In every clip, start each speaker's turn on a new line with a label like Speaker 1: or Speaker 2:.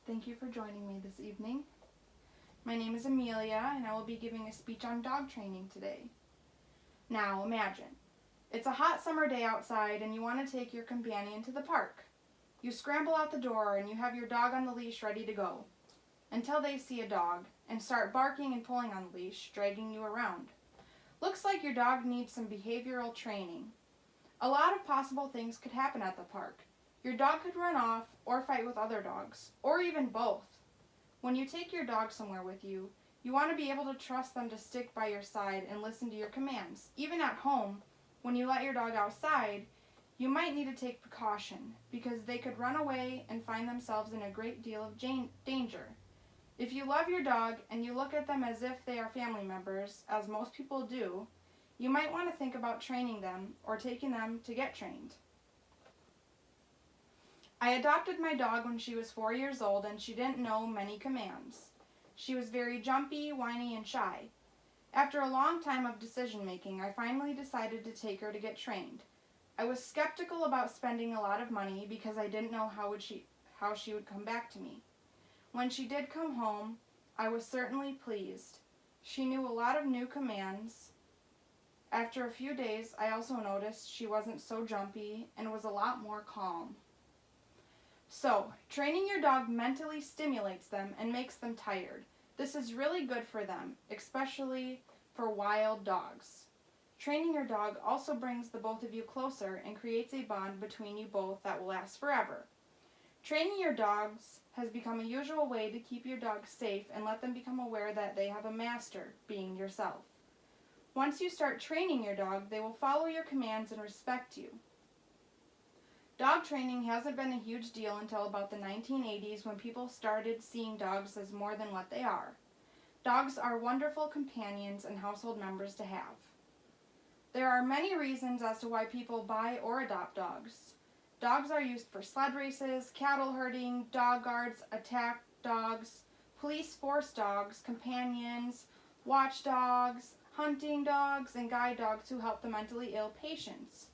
Speaker 1: Thank you for joining me this evening. My name is Amelia, and I will be giving a speech on dog training today. Now, imagine. It's a hot summer day outside, and you want to take your companion to the park. You scramble out the door, and you have your dog on the leash ready to go, until they see a dog, and start barking and pulling on the leash, dragging you around. Looks like your dog needs some behavioral training. A lot of possible things could happen at the park. Your dog could run off or fight with other dogs, or even both. When you take your dog somewhere with you, you want to be able to trust them to stick by your side and listen to your commands. Even at home, when you let your dog outside, you might need to take precaution because they could run away and find themselves in a great deal of danger. If you love your dog and you look at them as if they are family members, as most people do, you might want to think about training them or taking them to get trained. I adopted my dog when she was 4 years old and she didn't know many commands. She was very jumpy, whiny, and shy. After a long time of decision making, I finally decided to take her to get trained. I was skeptical about spending a lot of money because I didn't know how she would come back to me. When she did come home, I was certainly pleased. She knew a lot of new commands. After a few days, I also noticed she wasn't so jumpy and was a lot more calm. So, training your dog mentally stimulates them and makes them tired. This is really good for them, especially for wild dogs. Training your dog also brings the both of you closer and creates a bond between you both that will last forever. Training your dogs has become a usual way to keep your dog safe and let them become aware that they have a master, being yourself. Once you start training your dog, they will follow your commands and respect you. Dog training hasn't been a huge deal until about the 1980s when people started seeing dogs as more than what they are. Dogs are wonderful companions and household members to have. There are many reasons as to why people buy or adopt dogs. Dogs are used for sled races, cattle herding, dog guards, attack dogs, police force dogs, companions, watchdogs, hunting dogs, and guide dogs who help the mentally ill patients.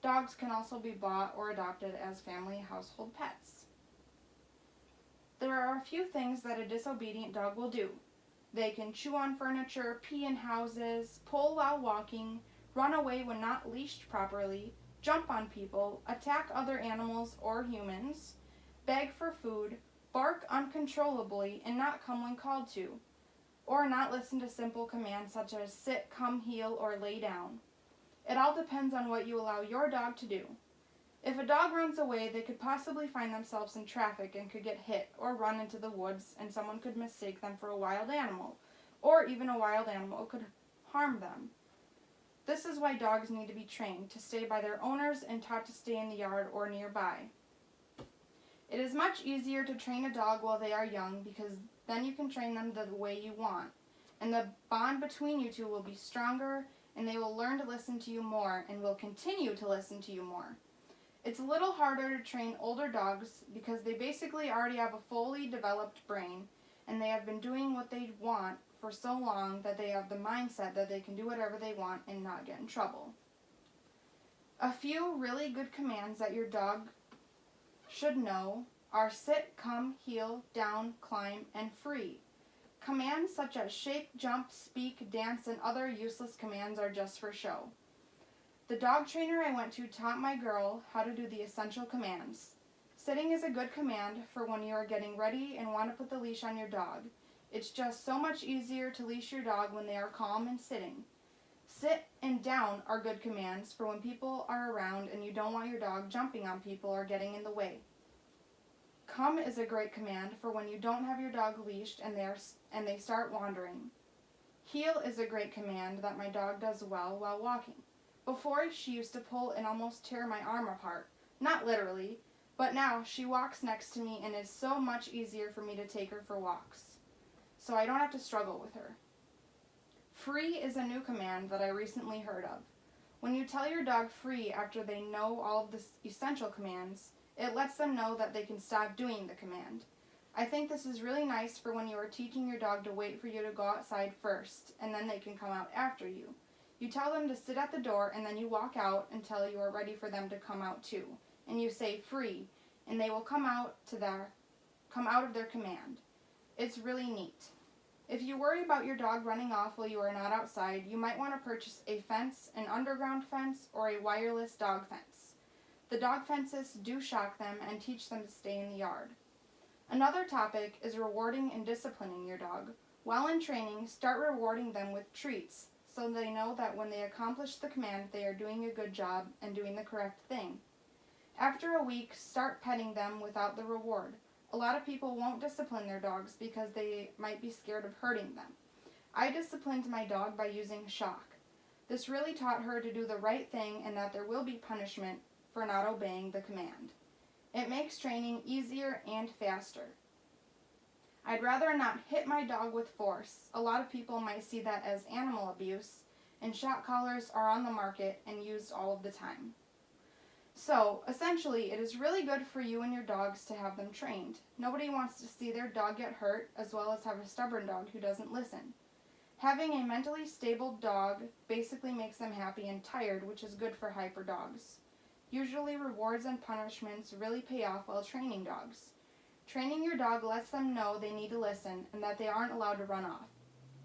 Speaker 1: Dogs can also be bought or adopted as family household pets. There are a few things that a disobedient dog will do. They can chew on furniture, pee in houses, pull while walking, run away when not leashed properly, jump on people, attack other animals or humans, beg for food, bark uncontrollably and not come when called to, or not listen to simple commands such as sit, come, heel, or lay down. It all depends on what you allow your dog to do. If a dog runs away, they could possibly find themselves in traffic and could get hit or run into the woods, and someone could mistake them for a wild animal, or even a wild animal could harm them. This is why dogs need to be trained to stay by their owners and taught to stay in the yard or nearby. It is much easier to train a dog while they are young because then you can train them the way you want, and the bond between you two will be stronger, and they will learn to listen to you more and will continue to listen to you more. It's a little harder to train older dogs because they basically already have a fully developed brain and they have been doing what they want for so long that they have the mindset that they can do whatever they want and not get in trouble. A few really good commands that your dog should know are sit, come, heel, down, climb, and free. Commands such as shake, jump, speak, dance, and other useless commands are just for show. The dog trainer I went to taught my girl how to do the essential commands. Sitting is a good command for when you are getting ready and want to put the leash on your dog. It's just so much easier to leash your dog when they are calm and sitting. Sit and down are good commands for when people are around and you don't want your dog jumping on people or getting in the way. Come is a great command for when you don't have your dog leashed and they start wandering. Heel is a great command that my dog does well while walking. Before, she used to pull and almost tear my arm apart. Not literally, but now she walks next to me and it's so much easier for me to take her for walks, so I don't have to struggle with her. Free is a new command that I recently heard of. When you tell your dog free after they know all of the essential commands, it lets them know that they can stop doing the command. I think this is really nice for when you are teaching your dog to wait for you to go outside first, and then they can come out after you. You tell them to sit at the door, and then you walk out until you are ready for them to come out too. And you say free, and they will come come out of their command. It's really neat. If you worry about your dog running off while you are not outside, you might want to purchase a fence, an underground fence, or a wireless dog fence. The dog fences do shock them and teach them to stay in the yard. Another topic is rewarding and disciplining your dog. While in training, start rewarding them with treats so they know that when they accomplish the command, they are doing a good job and doing the correct thing. After a week, start petting them without the reward. A lot of people won't discipline their dogs because they might be scared of hurting them. I disciplined my dog by using shock. This really taught her to do the right thing and that there will be punishment for not obeying the command. It makes training easier and faster. I'd rather not hit my dog with force. A lot of people might see that as animal abuse, and shock collars are on the market and used all of the time. So, essentially, it is really good for you and your dogs to have them trained. Nobody wants to see their dog get hurt, as well as have a stubborn dog who doesn't listen. Having a mentally stable dog basically makes them happy and tired, which is good for hyper dogs. Usually, rewards and punishments really pay off while training dogs. Training your dog lets them know they need to listen and that they aren't allowed to run off.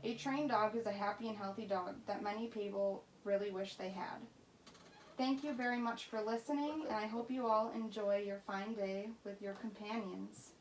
Speaker 1: A trained dog is a happy and healthy dog that many people really wish they had. Thank you very much for listening, and I hope you all enjoy your fine day with your companions.